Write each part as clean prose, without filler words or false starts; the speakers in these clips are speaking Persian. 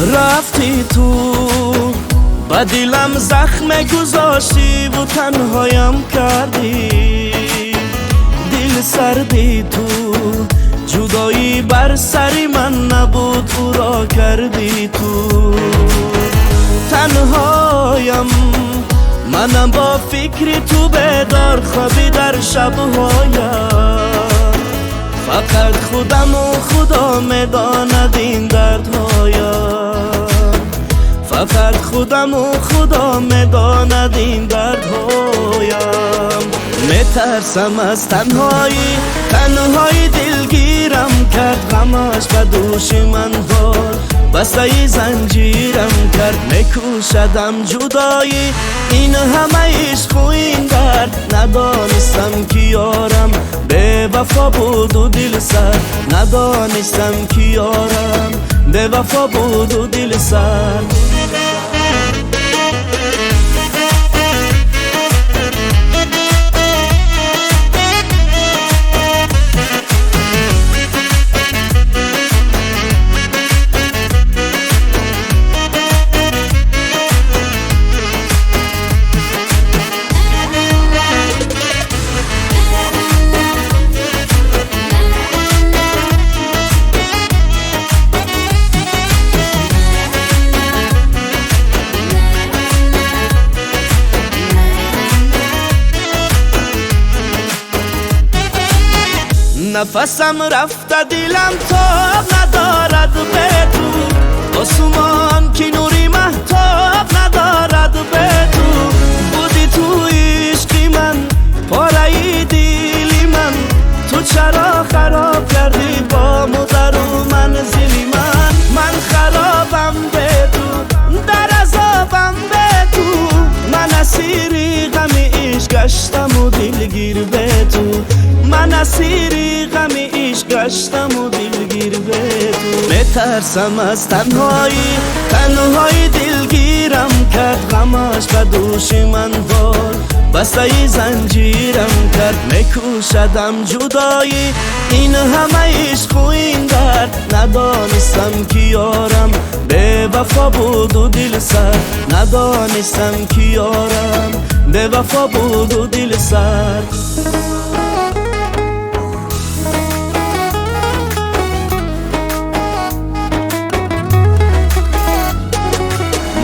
رفتی تو با دلم زخم گذاشتی و تنهایم کردی، دل سردی تو جدایی بر سری من نبود او را کردی تو. تنهایم منم با فکری تو بیدار خوابی در شبهایم، فقط خودم و خدا میداند این دردهایم، فقط خودم و خدا میداند این دردهایم. میترسم از تنهایی، تنهایی دلگیرم کرد، غمش به دوش من بار بسته زنجیرم کرد. میکوشدم جدایی این همه عشق و این درد، ندانستم که یارم بے وفا بود و دل سرد، ندانستم که یارم بے وفا بود و دل سرد. نفسم رفته دلم تاب ندارد به تو، آسمان که نوری مهتاب ندارد به تو. بودی تو عشقی من پاره دلی من، تو چرا خراب کردی با مدر و منزلی من. من خرابم به تو، در عذابم به تو، من اسیری غم عشق گشتم و دلگیر به تو، من اسیری غم عشق گشتم و دلگیر به تو. میترسم از تنهایی، تنهایی دلگیرم کرد، غمش به دوش من بار بسته زنجیرم کرد. میکوشدم جدایی این همه عشق و این درد، ندانستم که یارم بے وفا بود و دل سرد، ندانستم که یارم بے وفا بود و دل سرد.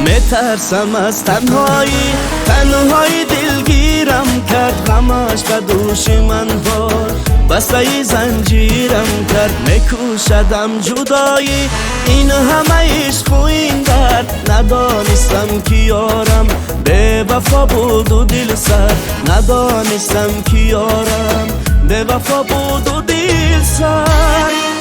میترسم از تنهایی، تنهایی دلگیرم کرد، غمش به دوش من بار بسته زنجیرم کرد. میکوشدم جدایی این همه عشق و این درد، ندانستم که یارم بے وفا بود و دل سرد، ندانستم که یارم بے وفا بود و دل سرد.